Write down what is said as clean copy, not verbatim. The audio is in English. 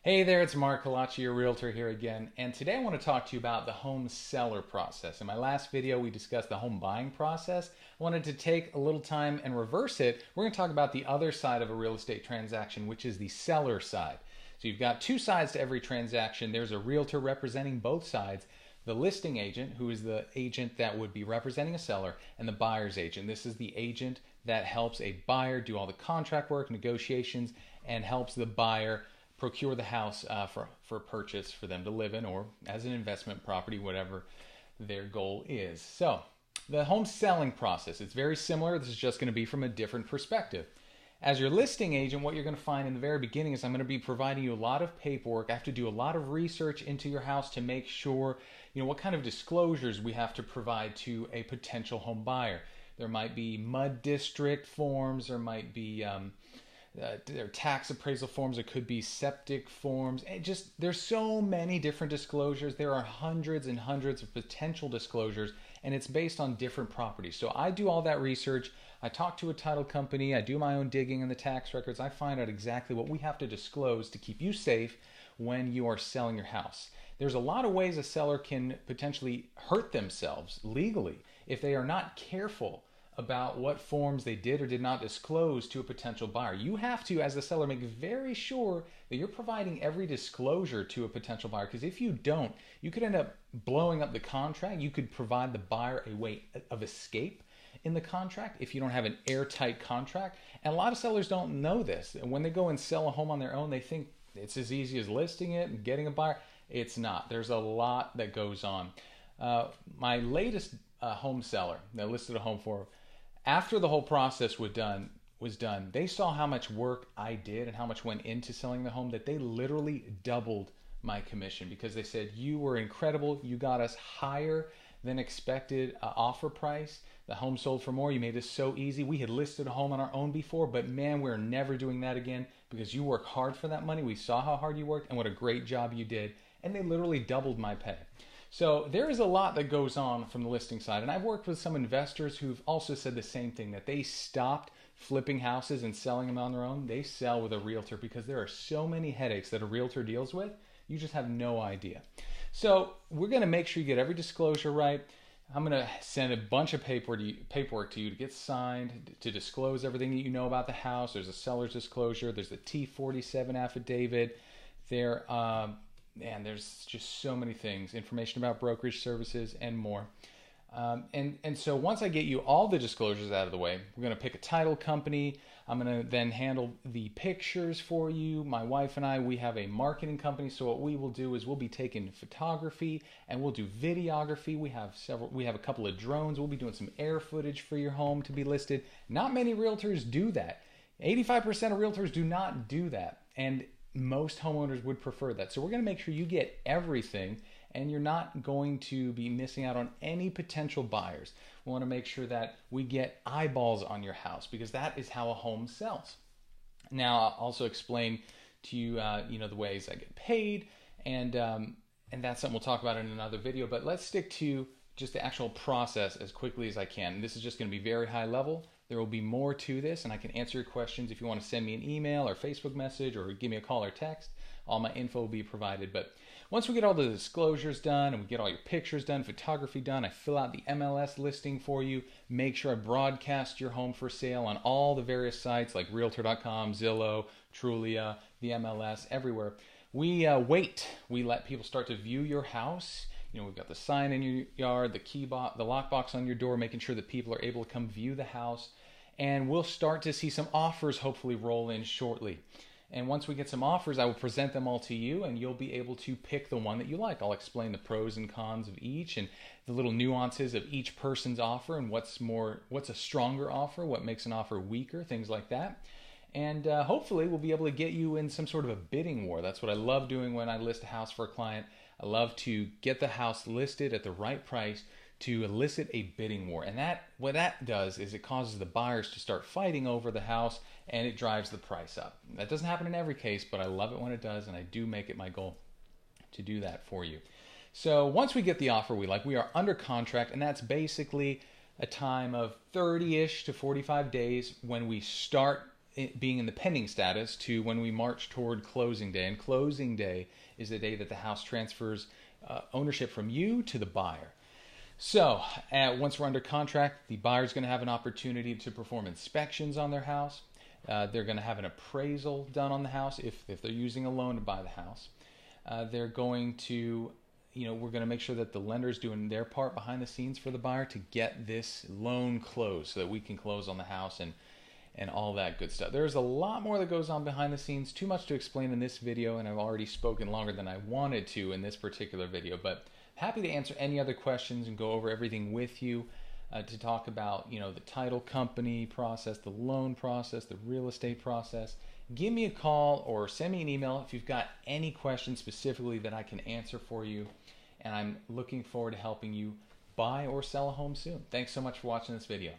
Hey there, it's Mark Kalachi, your realtor here again, and today I want to talk to you about the home seller process. In my last video, we discussed the home buying process. I wanted to take a little time and reverse it. We're going to talk about the other side of a real estate transaction, which is the seller side. So you've got two sides to every transaction. There's a realtor representing both sides, the listing agent, who is the agent that would be representing a seller, and the buyer's agent. This is the agent that helps a buyer do all the contract work, negotiations, and helps the buyer procure the house for purchase for them to live in or as an investment property, whatever their goal is. So the home selling process, it's very similar. This is just going to be from a different perspective. As your listing agent, what you're going to find in the very beginning is I'm going to be providing you a lot of paperwork. I have to do a lot of research into your house to make sure, what kind of disclosures we have to provide to a potential home buyer. There might be mud district forms, there might be their tax appraisal forms, it could be septic forms. There's so many different disclosures. There are hundreds and hundreds of potential disclosures, and it's based on different properties. So I do all that research. I talk to a title company. I do my own digging in the tax records. I find out exactly what we have to disclose to keep you safe when you are selling your house. There's a lot of ways a seller can potentially hurt themselves legally if they are not careful about what forms they did or did not disclose to a potential buyer. You have to, as the seller, make very sure that you're providing every disclosure to a potential buyer, because if you don't, you could end up blowing up the contract. You could provide the buyer a way of escape in the contract if you don't have an airtight contract. And a lot of sellers don't know this. And when they go and sell a home on their own, they think it's as easy as listing it and getting a buyer. It's not. There's a lot that goes on. My latest home seller that listed a home for, after the whole process was done, they saw how much work I did and how much went into selling the home, that they literally doubled my commission, because they said, you were incredible. You got us higher than expected offer price. The home sold for more. You made this so easy. We had listed a home on our own before, but man, we're never doing that again because you work hard for that money. We saw how hard you worked and what a great job you did. And they literally doubled my pay. So there is a lot that goes on from the listing side. And I've worked with some investors who've also said the same thing, that they stopped flipping houses and selling them on their own. They sell with a realtor because there are so many headaches that a realtor deals with. You just have no idea. So we're going to make sure you get every disclosure right. I'm going to send a bunch of paperwork to you to get signed, to disclose everything that you know about the house. There's a seller's disclosure. There's the T47 affidavit. There's just so many things, information about brokerage services and more. And so once I get you all the disclosures out of the way, we're going to pick a title company. I'm going to then handle the pictures for you. My wife and I, we have a marketing company. So what we will do is we'll be taking photography and we'll do videography. We have a couple of drones. We'll be doing some air footage for your home to be listed. Not many realtors do that. 85% of realtors do not do that. And most homeowners would prefer that. So we're going to make sure you get everything and you're not going to be missing out on any potential buyers. We want to make sure that we get eyeballs on your house, because that is how a home sells. Now, I'll also explain to you, the ways I get paid, and that's something we'll talk about in another video. But let's stick to just the actual process as quickly as I can. And this is just going to be very high level. There will be more to this, and I can answer your questions if you want to send me an email or Facebook message or give me a call or text. All my info will be provided. But once we get all the disclosures done and we get all your pictures done, photography done, I fill out the MLS listing for you, make sure I broadcast your home for sale on all the various sites like Realtor.com, Zillow, Trulia, the MLS, everywhere. We wait. We let people start to view your house. We've got the sign in your yard, the lockbox on your door, making sure that people are able to come view the house. And we'll start to see some offers hopefully roll in shortly. And once we get some offers, I will present them all to you, and you'll be able to pick the one that you like. I'll explain the pros and cons of each and the little nuances of each person's offer and what's a stronger offer, what makes an offer weaker, things like that. And hopefully we'll be able to get you in some sort of a bidding war. That's what I love doing when I list a house for a client. I love to get the house listed at the right price to elicit a bidding war. And what that does is it causes the buyers to start fighting over the house, and it drives the price up. That doesn't happen in every case, but I love it when it does, and I do make it my goal to do that for you. So once we get the offer we like, we are under contract, and that's basically a time of 30-ish to 45 days when we start being in the pending status to when we march toward closing day. And closing day is the day that the house transfers ownership from you to the buyer. So once we're under contract, the buyer's going to have an opportunity to perform inspections on their house. They're going to have an appraisal done on the house if they're using a loan to buy the house. They're going to, we're going to make sure that the lender's doing their part behind the scenes for the buyer to get this loan closed so that we can close on the house and all that good stuff. There's a lot more that goes on behind the scenes, too much to explain in this video, and I've already spoken longer than I wanted to in this particular video, but happy to answer any other questions and go over everything with you to talk about, the title company process, the loan process, the real estate process. Give me a call or send me an email if you've got any questions specifically that I can answer for you, and I'm looking forward to helping you buy or sell a home soon. Thanks so much for watching this video.